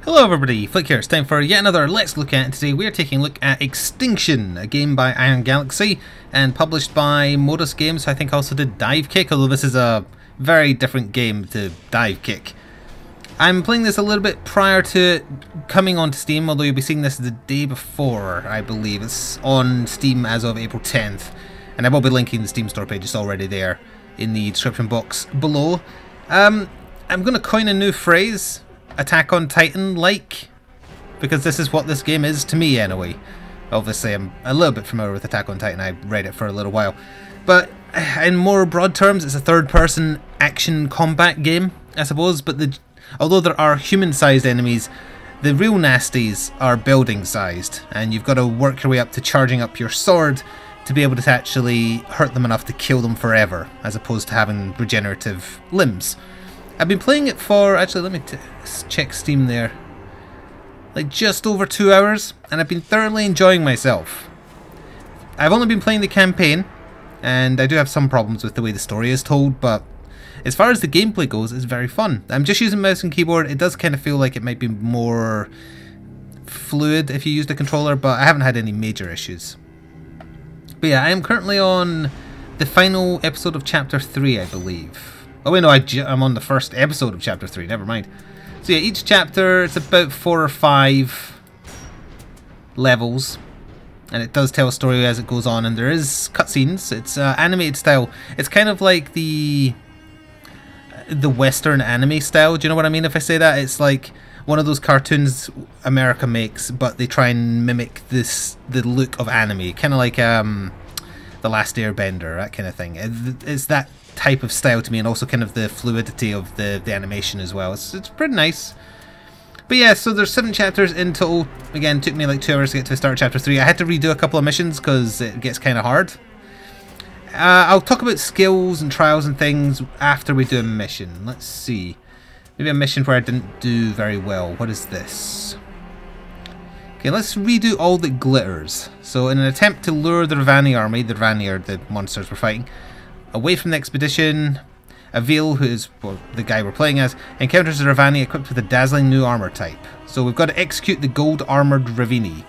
Hello everybody, Flick here. It's time for yet another Let's Look At. Today we're taking a look at Extinction, a game by Iron Galaxy and published by Modus Games, who I think also did Dive Kick, although this is a very different game to Dive Kick. I'm playing this a little bit prior to it coming onto Steam, although you'll be seeing this the day before, I believe. It's on Steam as of April 10th, and I will be linking the Steam store page. It's already there in the description box below. I'm going to coin a new phrase, Attack on Titan like, because this is what this game is to me anyway. Obviously I'm a little bit familiar with Attack on Titan, I read it for a little while, but in more broad terms it's a third person action combat game, I suppose. But although there are human sized enemies, the real nasties are building sized, and you've got to work your way up to charging up your sword to be able to actually hurt them enough to kill them forever, as opposed to having regenerative limbs. I've been playing it for, actually let me check Steam there, like just over 2 hours, and I've been thoroughly enjoying myself. I've only been playing the campaign, and I do have some problems with the way the story is told, but as far as the gameplay goes, it's very fun. I'm just using mouse and keyboard. It does kind of feel like it might be more fluid if you used a controller, but I haven't had any major issues. But yeah, I am currently on the final episode of Chapter 3, I believe. Oh wait, no, I'm on the first episode of Chapter 3, never mind. So yeah, each chapter, it's about 4 or 5 levels, and it does tell a story as it goes on, and there is cutscenes. It's animated style. It's kind of like the Western anime style, do you know what I mean if I say that? It's like one of those cartoons America makes, but they try and mimic the look of anime, kind of like The Last Airbender, that kind of thing. It's that type of style to me, and also kind of the fluidity of the animation as well. It's pretty nice. But yeah, so there's 7 chapters in total. Again, it took me like 2 hours to get to the start of Chapter 3. I had to redo a couple of missions because it gets kind of hard. I'll talk about skills and trials and things after we do a mission. Let's see. Maybe a mission where I didn't do very well. What is this? Okay, let's redo all that glitters. So in an attempt to lure the Ravani army, the Ravani are the monsters we're fighting, away from the expedition, Avil, who is the guy we're playing as, encounters a Ravani equipped with a dazzling new armor type. So we've got to execute the gold armored Ravini.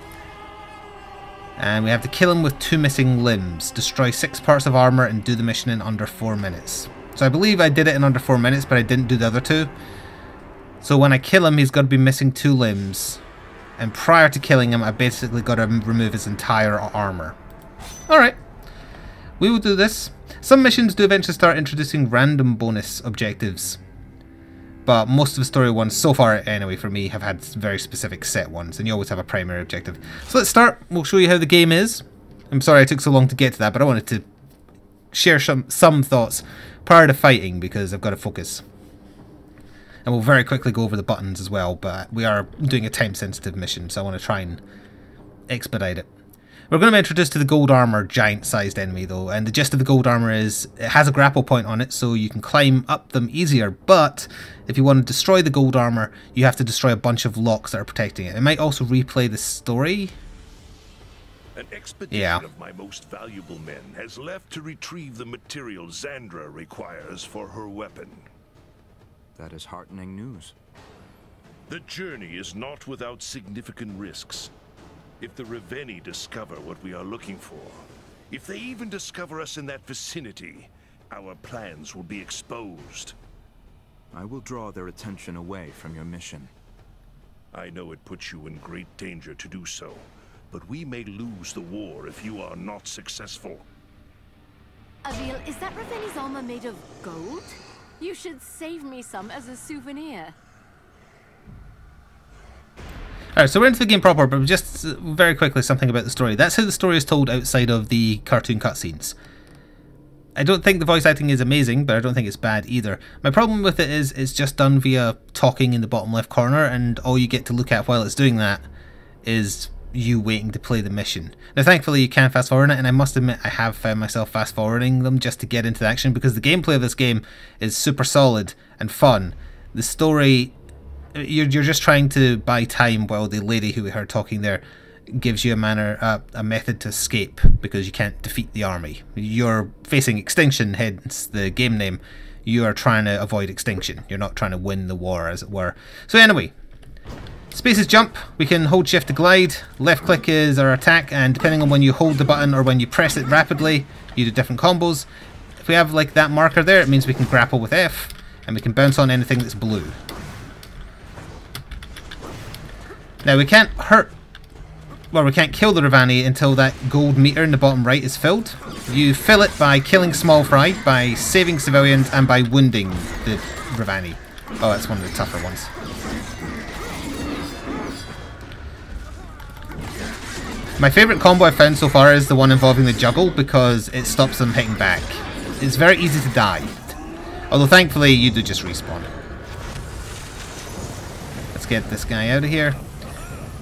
And we have to kill him with 2 missing limbs, destroy 6 parts of armor, and do the mission in under 4 minutes. So I believe I did it in under 4 minutes, but I didn't do the other 2. So when I kill him, he's got to be missing 2 limbs. And prior to killing him, I basically got to remove his entire armor. Alright. We will do this. Some missions do eventually start introducing random bonus objectives, but most of the story ones, so far anyway for me, have had very specific set ones, and you always have a primary objective. So let's start. We'll show you how the game is. I'm sorry I took so long to get to that, but I wanted to share some thoughts prior to fighting, because I've got to focus. And we'll very quickly go over the buttons as well, but we are doing a time-sensitive mission, so I want to try and expedite it. We're going to be introduced to the gold armor giant-sized enemy though, and the gist of the gold armor is it has a grapple point on it, so you can climb up them easier, but if you want to destroy the gold armor, you have to destroy a bunch of locks that are protecting it. It might also replay the story. An expedition of my most valuable men has left to retrieve the material Xandra requires for her weapon. That is heartening news. The journey is not without significant risks. If the Raveni discover what we are looking for, if they even discover us in that vicinity, our plans will be exposed. I will draw their attention away from your mission. I know it puts you in great danger to do so, but we may lose the war if you are not successful. Avil, is that Raveni's armor made of gold? You should save me some as a souvenir. Alright, so we're into the game proper, but just very quickly something about the story. That's how the story is told outside of the cartoon cutscenes. I don't think the voice acting is amazing, but I don't think it's bad either. My problem with it is it's just done via talking in the bottom left corner, and all you get to look at while it's doing that is you waiting to play the mission. Now thankfully you can fast forward it, and I must admit I have found myself fast forwarding them just to get into the action, because the gameplay of this game is super solid and fun. The story, you're just trying to buy time while the lady who we heard talking there gives you a method to escape, because you can't defeat the army. You're facing Extinction, hence the game name. You are trying to avoid extinction. You're not trying to win the war, as it were. So anyway, Space is jump. We can hold shift to glide. Left click is our attack, and depending on when you hold the button or when you press it rapidly, you do different combos. If we have like that marker there, it means we can grapple with F, and we can bounce on anything that's blue. Now we can't hurt, well, we can't kill the Ravani until that gold meter in the bottom right is filled. You fill it by killing small fry, by saving civilians, and by wounding the Ravani. Oh, that's one of the tougher ones. My favourite combo I've found so far is the one involving the juggle, because it stops them hitting back. It's very easy to die. Although thankfully you do just respawn. Let's get this guy out of here.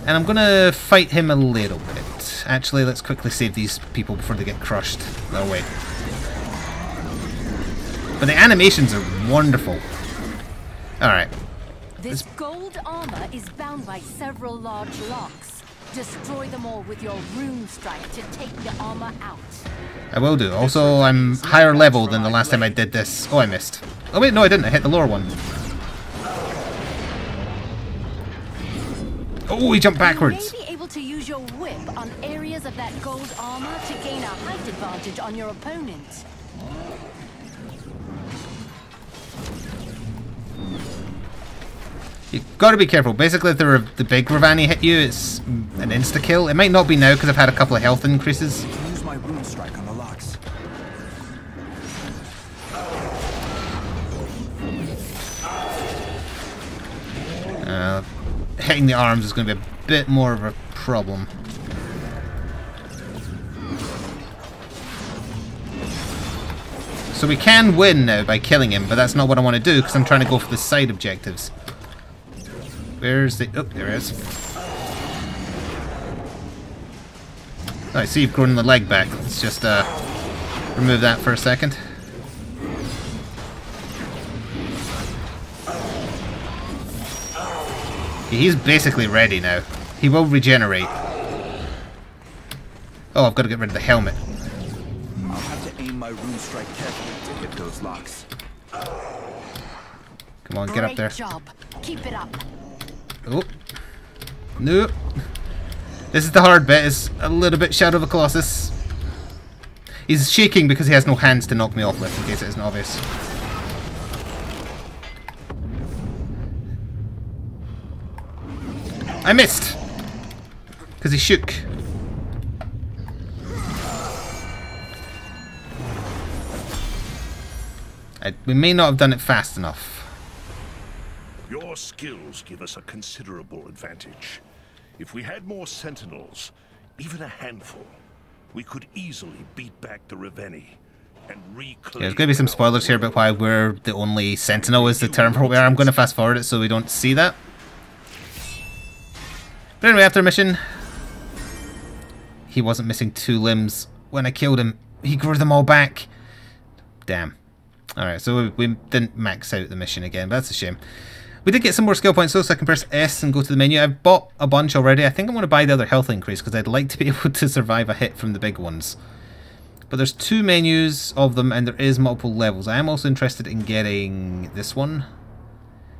And I'm gonna fight him a little bit. Actually, let's quickly save these people before they get crushed. Oh wait. But the animations are wonderful. Alright. This gold armor is bound by several large locks. Destroy them all with your rune strike to take the armor out. I will do. Also, I'm higher level than the last time I did this. Oh, I missed. Oh wait, no I didn't. I hit the lower one. Oh, he jumped backwards. You may be able to use your whip on areas of that gold armor to gain a height advantage on your opponent. You've got to be careful. Basically, if the big Ravani hit you, it's an insta-kill. It might not be now because I've had a couple of health increases. Use my rune strike on the locks. Hitting the arms is going to be a bit more of a problem. So we can win now by killing him, but that's not what I want to do because I'm trying to go for the side objectives. Where's the... Oh, there it is. Oh, I see you've grown the leg back. Let's just remove that for a second. He's basically ready now. He will regenerate. Oh, I've got to get rid of the helmet. I'll have to aim my rune strike carefully to hit those locks. Come on, get up there. Great job. Keep it up. Oh. No. This is the hard bit. It's a little bit Shadow of the Colossus. He's shaking because he has no hands to knock me off with, in case it isn't obvious. I missed! Because he shook. We may not have done it fast enough. Your skills give us a considerable advantage. If we had more sentinels, even a handful, we could easily beat back the Reveni and reclaim... Yeah, there's going to be some spoilers here about why we're the only sentinel is the term for what we are. I'm going to fast forward it so we don't see that. But anyway, after a mission, he wasn't missing 2 limbs. When I killed him, he grew them all back. Damn. Alright, so we didn't max out the mission again, but that's a shame. We did get some more skill points though, so I can press S and go to the menu. I've bought a bunch already. I think I'm going to buy the other health increase because I'd like to be able to survive a hit from the big ones. But there's 2 menus of them and there is multiple levels. I am also interested in getting this one,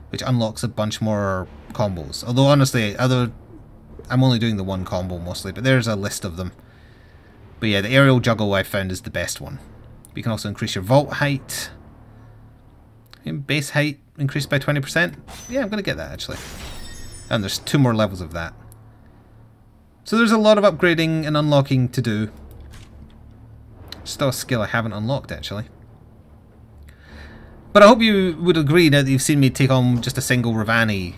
which unlocks a bunch more combos. Although honestly, I'm only doing the one combo mostly, but there's a list of them. But yeah, the aerial juggle I found is the best one. You can also increase your vault height. Base height increased by 20%. Yeah, I'm going to get that actually. And there's 2 more levels of that. So there's a lot of upgrading and unlocking to do. Still a skill I haven't unlocked actually. But I hope you would agree now that you've seen me take on just a single Ravani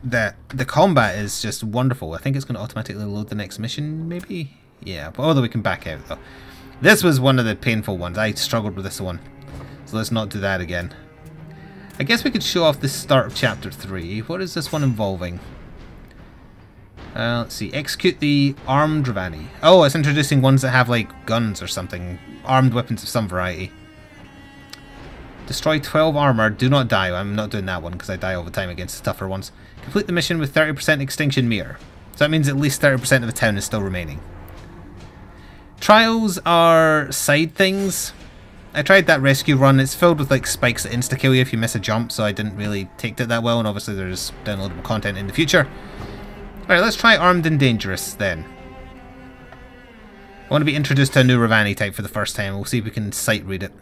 that the combat is just wonderful. I think it's going to automatically load the next mission, maybe? Yeah, but although we can back out though. This was one of the painful ones. I struggled with this one. So let's not do that again. I guess we could show off the start of Chapter 3. What is this one involving? Let's see. Execute the armed Ravani. Oh, it's introducing ones that have like guns or something. Armed weapons of some variety. Destroy 12 armor. Do not die. I'm not doing that one because I die all the time against the tougher ones. Complete the mission with 30% extinction meter. So that means at least 30% of the town is still remaining. Trials are side things. I tried that rescue run. It's filled with like spikes that insta-kill you if you miss a jump, so I didn't really take it that well, and obviously there's downloadable content in the future. Right, let's try Armed and Dangerous then. I want to be introduced to a new Ravani type for the first time. We'll see if we can sight read it.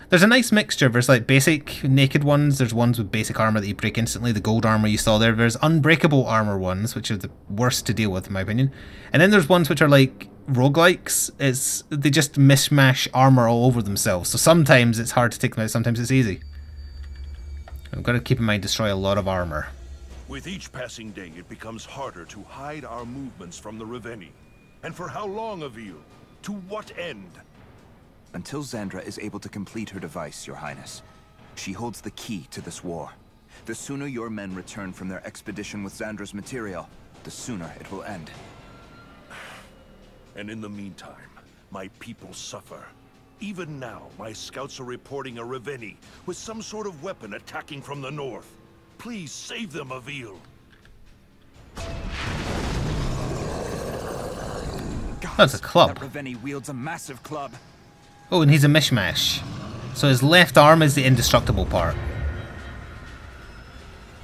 There's a nice mixture. There's like basic naked ones. There's ones with basic armor that you break instantly. The gold armor you saw there. There's unbreakable armor ones, which are the worst to deal with in my opinion. And then there's ones which are like roguelikes. They just mishmash armor all over themselves. So sometimes it's hard to take them out. Sometimes it's easy. I've got to keep in mind destroy a lot of armor. With each passing day, it becomes harder to hide our movements from the Reveni. And for how long, Avil? To what end? Until Xandra is able to complete her device, Your Highness. She holds the key to this war. The sooner your men return from their expedition with Xandra's material, the sooner it will end. And in the meantime, my people suffer. Even now, my scouts are reporting a Reveni with some sort of weapon attacking from the north. Please save them, Avil. That's a club. That Reveni wields a massive club. Oh, and he's a mishmash. So his left arm is the indestructible part.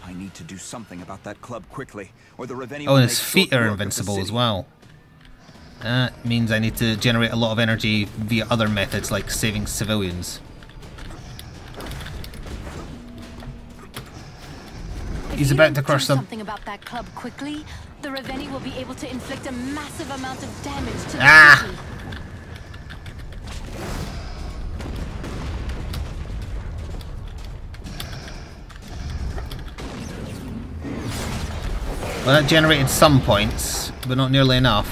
I need to do something about that club quickly, or the Reveni Oh, will and his make feet short are work of the invincible as city. well. That means I need to generate a lot of energy via other methods like saving civilians. He's about to crush them. Something about that club quickly, the Reveni will be able to inflict a massive amount of damage to the Ah! city. Well, that generated some points, but not nearly enough.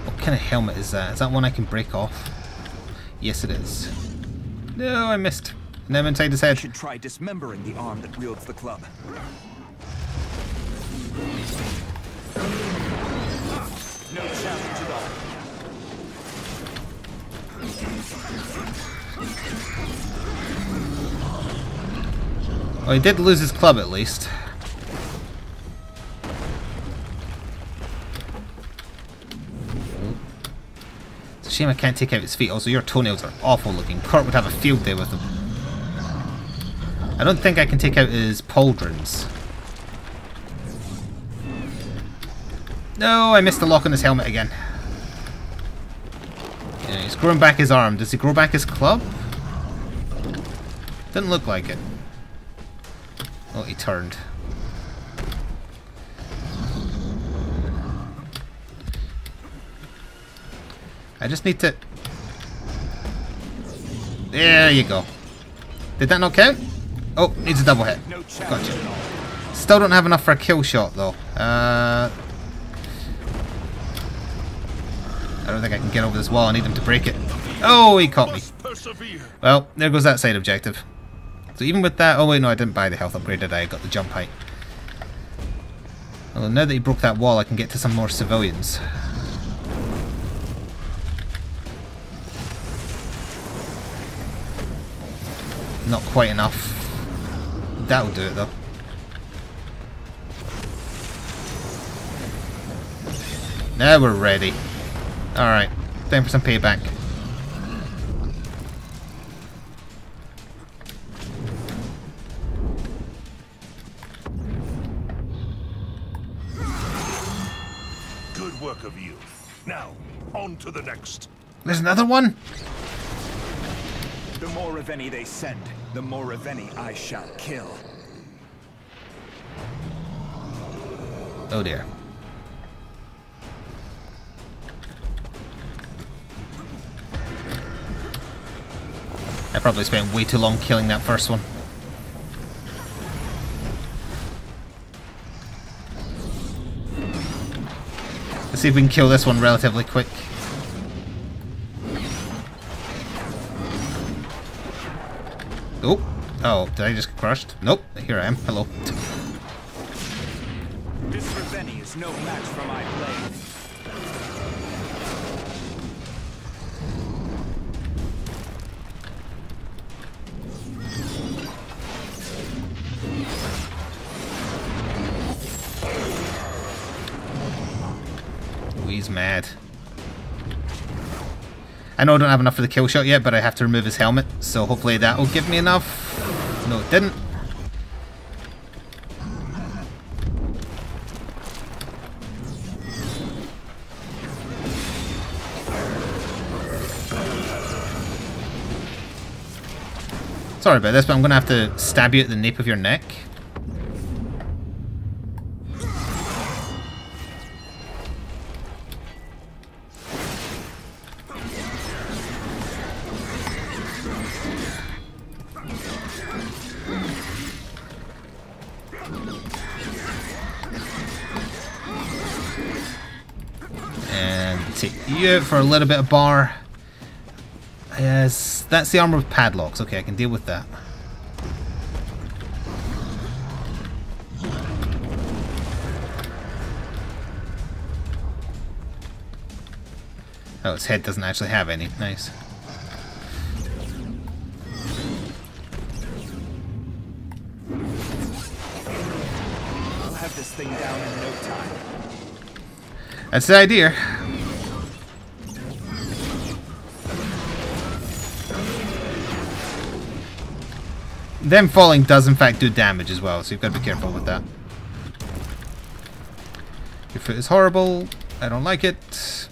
What kind of helmet is that? Is that one I can break off? Yes, it is. No, I missed. Now I'm inside his I head. should try dismembering the arm that wields the club. No challenge at all. Well, he did lose his club at least. It's a shame I can't take out his feet. Also, your toenails are awful looking. Kurt would have a field day with them. I don't think I can take out his pauldrons. No, I missed the lock on his helmet again. Yeah, he's growing back his arm. Does he grow back his club? Didn't look like it. Oh, he turned. I just need to... There you go. Did that not count? Oh, needs a double hit. No challenge Gotcha. at all. Still don't have enough for a kill shot, though. I don't think I can get over this wall. I need him to break it. Oh, he caught me. Must persevere. Well, there goes that side objective. So even with that... Oh, wait, no, I didn't buy the health upgrade, did I? I got the jump height. Well, now that he broke that wall, I can get to some more civilians. Not quite enough. That'll do it, though. Now we're ready. Alright, time for some payback. Good work of you. Now, on to the next. There's another one? The more Reveni they send, the more Reveni I shall kill. Oh dear. I probably spent way too long killing that first one. Let's see if we can kill this one relatively quick. Oh, oh, did I just get crushed? Nope, here I am. Hello. This Reveni is no match for my blade. Ooh, he's mad. I know I don't have enough for the kill shot yet, but I have to remove his helmet, so hopefully that will give me enough. No, it didn't. Sorry about this, but I'm going to have to stab you at the nape of your neck. And take you out for a little bit of bar. Yes, that's the armor with padlocks. Okay, I can deal with that. Oh, its head doesn't actually have any. Nice. We'll have this thing down in no time. That's the idea. Them falling does in fact do damage as well, so you've got to be careful with that. Your foot is horrible. I don't like it.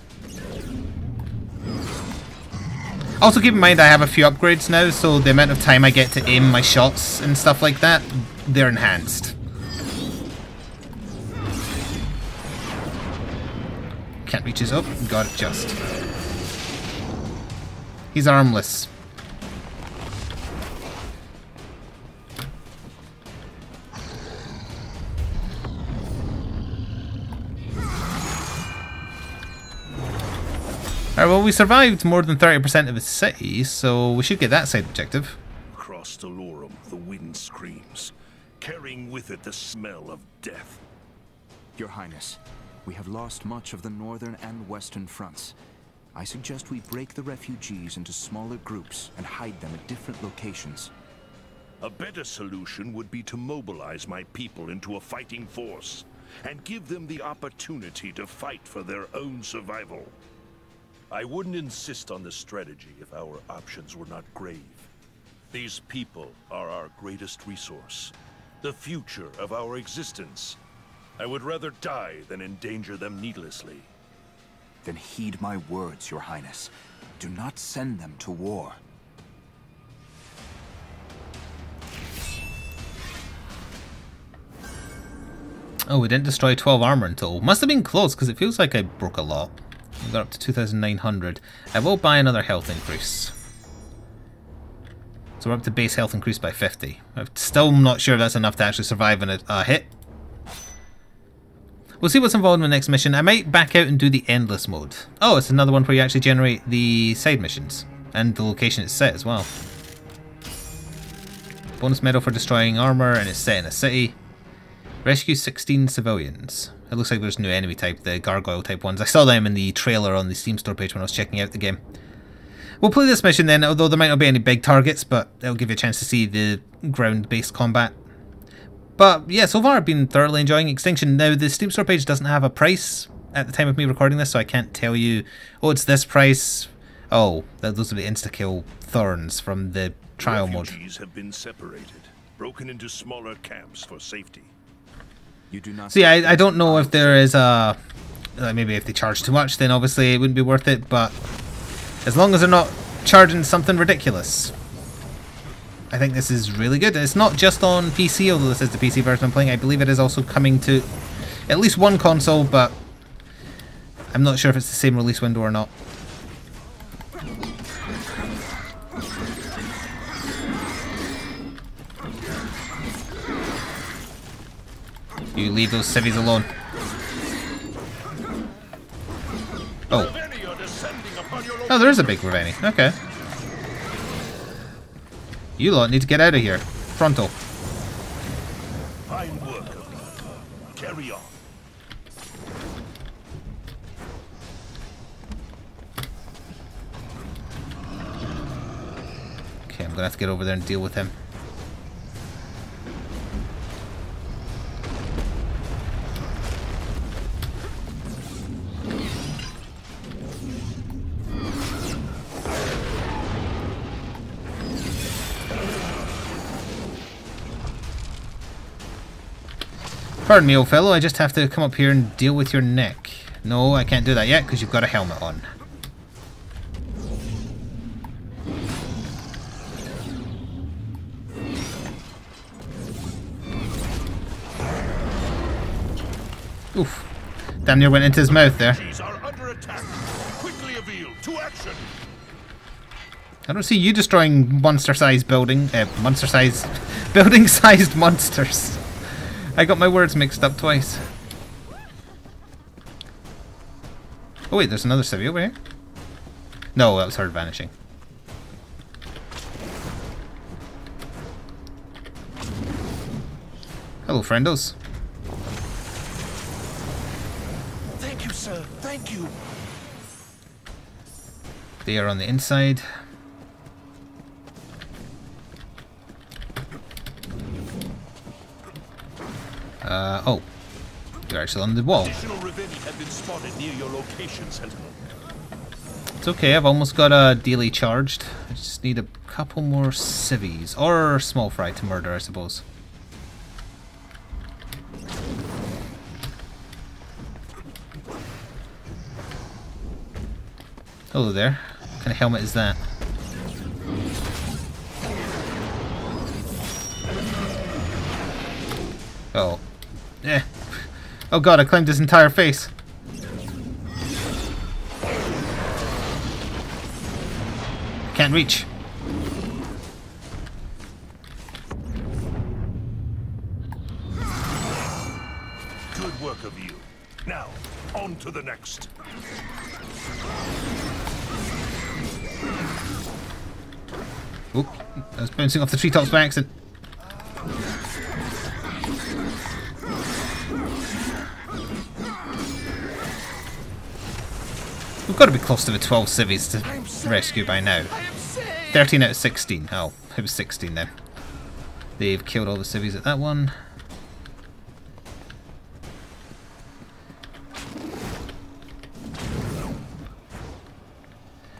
Also keep in mind I have a few upgrades now, so the amount of time I get to aim my shots and stuff like that, they're enhanced. Can't reach his up. Got it just. He's armless. Alright, well, we survived more than 30% of the city, so we should get that side objective. Across Dolorum, the wind screams, carrying with it the smell of death. Your Highness, we have lost much of the northern and western fronts. I suggest we break the refugees into smaller groups and hide them at different locations. A better solution would be to mobilize my people into a fighting force and give them the opportunity to fight for their own survival. I wouldn't insist on this strategy if our options were not grave. These people are our greatest resource, the future of our existence. I would rather die than endanger them needlessly. Then heed my words, Your Highness. Do not send them to war. Oh, we didn't destroy 12 armor in total. Must have been close, because it feels like I broke a lot. We got up to 2,900. I will buy another health increase. So we're up to base health increase by 50. I'm still not sure if that's enough to actually survive in a hit. We'll see what's involved in the next mission. I might back out and do the endless mode. Oh, it's another one where you actually generate the side missions. And the location it's set as well. Bonus medal for destroying armor, and it's set in a city. Rescue 16 civilians. It looks like there's a new enemy type, the gargoyle type ones. I saw them in the trailer on the Steam store page when I was checking out the game. We'll play this mission then, although there might not be any big targets, but it'll give you a chance to see the ground-based combat. But yeah, so far I've been thoroughly enjoying Extinction. Now, the Steam store page doesn't have a price at the time of me recording this, so I can't tell you, oh, it's this price. Oh, those are the insta-kill thorns from the trial mode. Refugees have been separated, broken into smaller camps for safety. You do not. See, I don't know if there is a... maybe if they charge too much, then obviously it wouldn't be worth it, but as long as they're not charging something ridiculous, I think this is really good. It's not just on PC, although this is the PC version I'm playing. I believe it is also coming to at least one console, but I'm not sure if it's the same release window or not. You leave those civvies alone. Oh. Oh, there is a big Reveni. Okay. You lot need to get out of here. Frontal. Fine work. Carry on. Okay, I'm gonna have to get over there and deal with him. Pardon me, old fellow, I just have to come up here and deal with your neck. No, I can't do that yet because you've got a helmet on. Oof. Damn near went into his mouth there. Are under attack. Quickly reveal to action. I don't see you destroying monster-sized monster-sized... building-sized monsters. I got my words mixed up twice. Oh wait, there's another civvy over here? No, that was her vanishing. Hello, friendos. Thank you, sir. Thank you. They are on the inside. Oh. You're actually on the wall. Additional Reveni have been spotted near your location, Sentinel. It's okay, I've almost got a daily charged. I just need a couple more civvies. Or small fry to murder, I suppose. Hello there. What kind of helmet is that? Oh. Eh. Oh god, I climbed his entire face. Can't reach. Good work of you. Now, on to the next. Oop, I was bouncing off the treetops by accident. We've got to be close to the 12 civvies to rescue by now. 13 out of 16. Oh, it was 16 then. They've killed all the civvies at that one.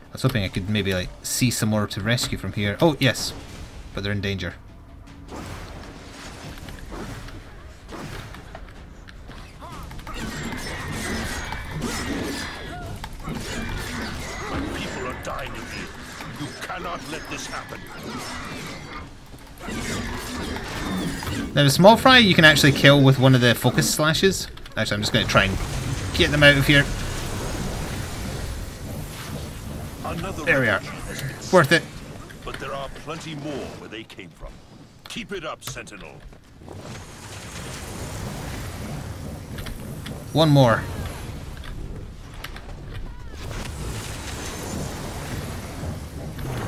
I was hoping I could maybe like see some more to rescue from here. Oh yes, but they're in danger. People are dying in here. You cannot let this happen. Now the small fry you can actually kill with one of the focus slashes. Actually, I'm just going to try and get them out of here. There we are. Worth it. But there are plenty more where they came from. Keep it up, Sentinel. One more.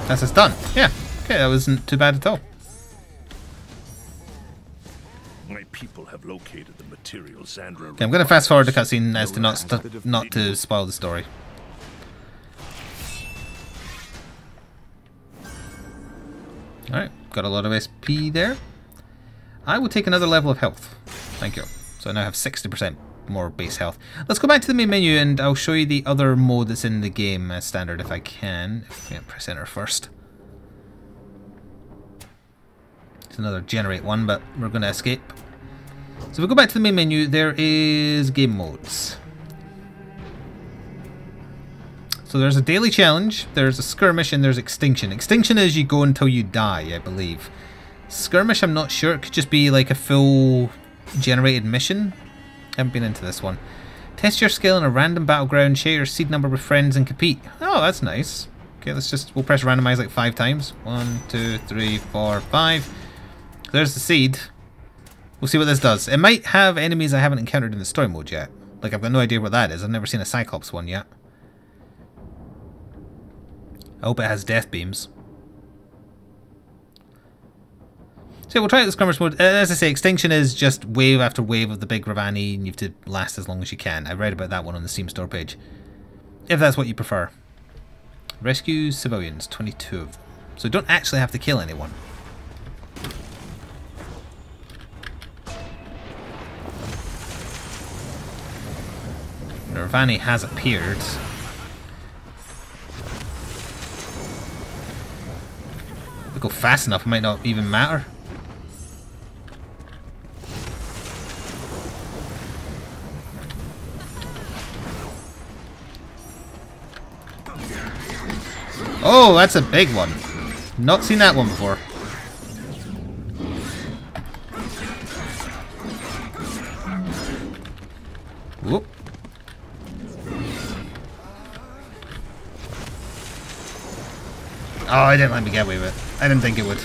That's us done. Yeah. Okay, that wasn't too bad at all. My people have located the material Zandra. Okay, I'm going to fast forward the cutscene as to not to spoil the story. Alright, got a lot of SP there. I will take another level of health. Thank you. So I now have 60% more base health. Let's go back to the main menu and I'll show you the other mode that's in the game as standard if I can. Yeah, press enter first. It's another generate one, but we're going to escape. So if we go back to the main menu, there is game modes. So there's a daily challenge, there's a skirmish, and there's extinction. Extinction is you go until you die, I believe. Skirmish, I'm not sure. It could just be like a full generated mission. Haven't been into this one. Test your skill in a random battleground, share your seed number with friends, and compete. Oh, that's nice. Okay, we'll press randomize like 5 times. 1, 2, 3, 4, 5. There's the seed. We'll see what this does. It might have enemies I haven't encountered in the story mode yet. Like, I've got no idea what that is. I've never seen a Cyclops one yet. I hope it has death beams. So we'll try out the skirmish mode. As I say, extinction is just wave after wave of the big Revani, and you have to last as long as you can. I read about that one on the Steam store page. If that's what you prefer. Rescue civilians, 22 of them. So you don't actually have to kill anyone. The Revani has appeared. If we go fast enough, it might not even matter. Oh, that's a big one. Not seen that one before. Oh, it didn't let me get away with it. I didn't think it would.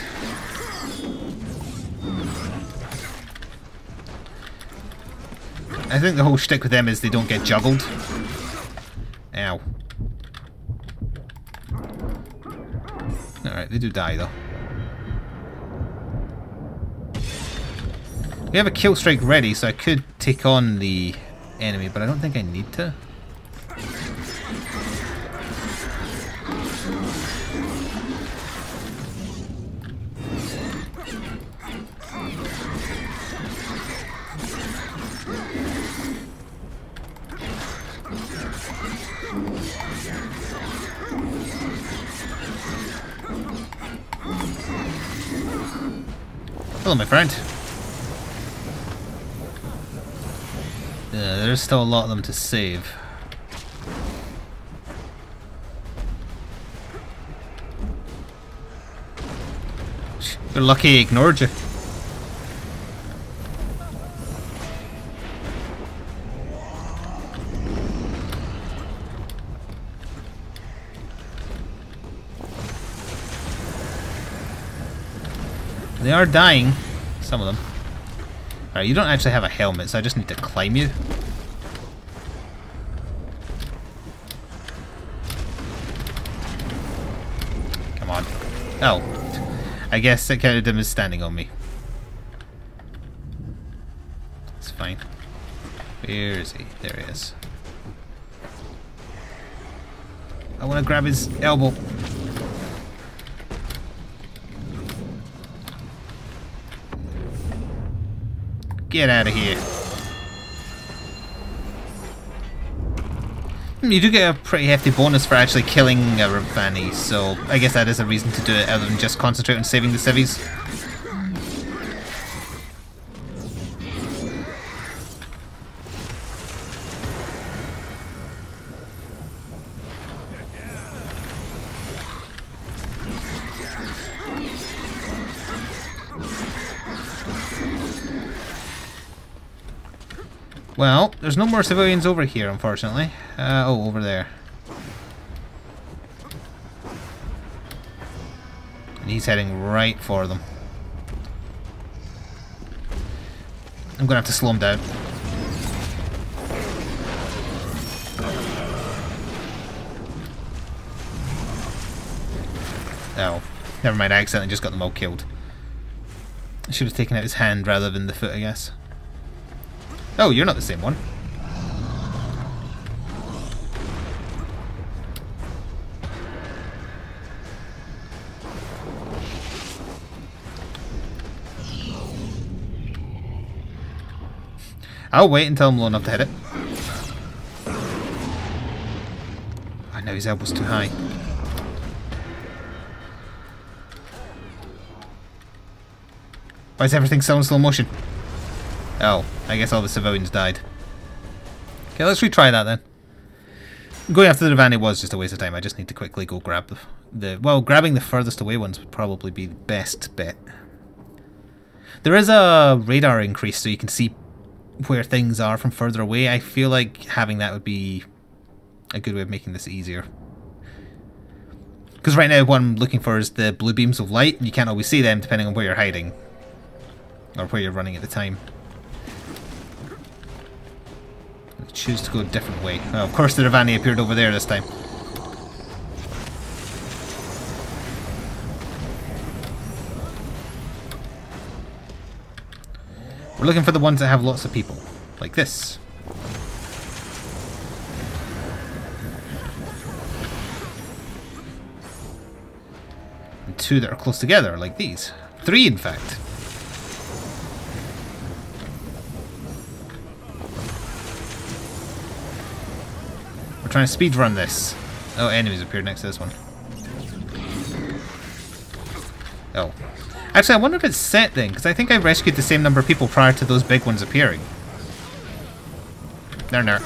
I think the whole shtick with them is they don't get juggled. Ow. Alright, they do die though. We have a kill strike ready, so I could take on the enemy, but I don't think I need to. Hello, my friend. There's still a lot of them to save. You're lucky I ignored you. They are dying, some of them. Alright, you don't actually have a helmet, so I just need to climb you. Come on. Oh. I guess it counted him as standing on me. It's fine. Where is he? There he is. I want to grab his elbow. Get out of here. You do get a pretty hefty bonus for actually killing a Ravani, so I guess that is a reason to do it other than just concentrate on saving the civvies. Well, there's no more civilians over here, unfortunately. Oh, over there. And he's heading right for them. I'm gonna have to slow him down. Oh, never mind, I accidentally just got them all killed. I should have taken out his hand rather than the foot, I guess. Oh, you're not the same one. I'll wait until I'm low enough to hit it. I know his elbow's too high. Why is everything still in slow motion? Oh, I guess all the civilians died. Okay, let's retry that then. Going after the Ravani was just a waste of time. I just need to quickly go grab the well, grabbing the furthest away ones would probably be the best bet. There is a radar increase so you can see where things are from further away. I feel like having that would be a good way of making this easier. Because right now what I'm looking for is the blue beams of light, and you can't always see them depending on where you're hiding. Or where you're running at the time. Choose to go a different way. Well, of course the Ravani appeared over there this time. We're looking for the ones that have lots of people. Like this. And two that are close together, like these. 3 in fact. Trying to speedrun this. Oh, enemies appeared next to this one. Oh. Actually, I wonder if it's set then, because I think I rescued the same number of people prior to those big ones appearing. There.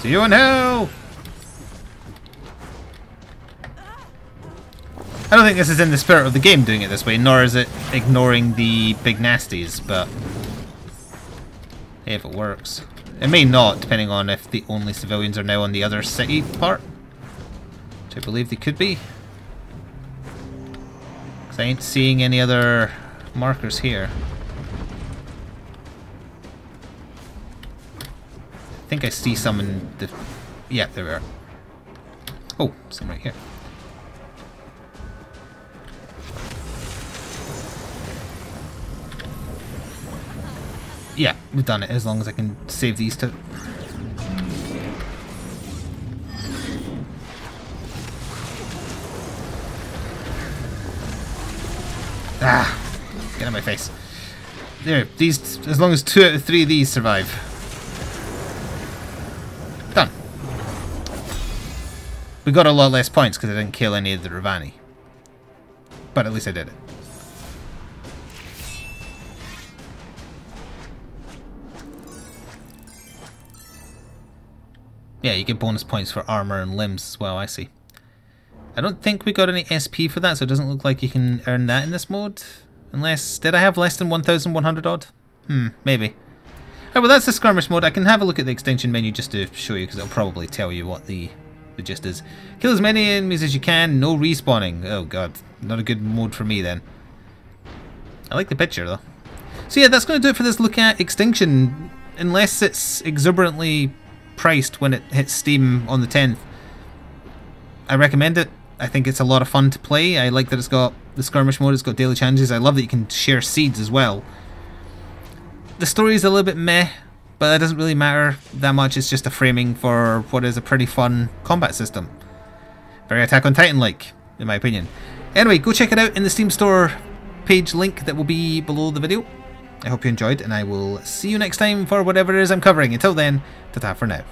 See you in hell! I don't think this is in the spirit of the game doing it this way, nor is it ignoring the big nasties, but hey, if it works. It may not, depending on if the only civilians are now on the other city part, which I believe they could be. Because I ain't seeing any other markers here. I think I see some in the... yeah, there we are. Oh, some right here. Yeah, we've done it, as long as I can save these two. Ah! Get out of my face. There, these, as long as 2 out of 3 of these survive. Done. We got a lot less points because I didn't kill any of the Ravani. But at least I did it. Yeah, you get bonus points for armor and limbs as well, I see. I don't think we got any SP for that, so it doesn't look like you can earn that in this mode. Unless, did I have less than 1,100 odd? Maybe. Oh, well, that's the skirmish mode. I can have a look at the extinction menu just to show you, because it'll probably tell you what the gist is. Kill as many enemies as you can, no respawning. Oh god, not a good mode for me then. I like the picture though. So yeah, that's going to do it for this look at Extinction. Unless it's exuberantly priced when it hits Steam on the 10th. I recommend it. I think it's a lot of fun to play. I like that it's got the skirmish mode, it's got daily challenges. I love that you can share seeds as well. The story is a little bit meh, but that doesn't really matter that much. It's just a framing for what is a pretty fun combat system. Very Attack on Titan-like, in my opinion. Anyway, go check it out in the Steam store page link that will be below the video. I hope you enjoyed, and I will see you next time for whatever it is I'm covering. Until then, ta-ta for now.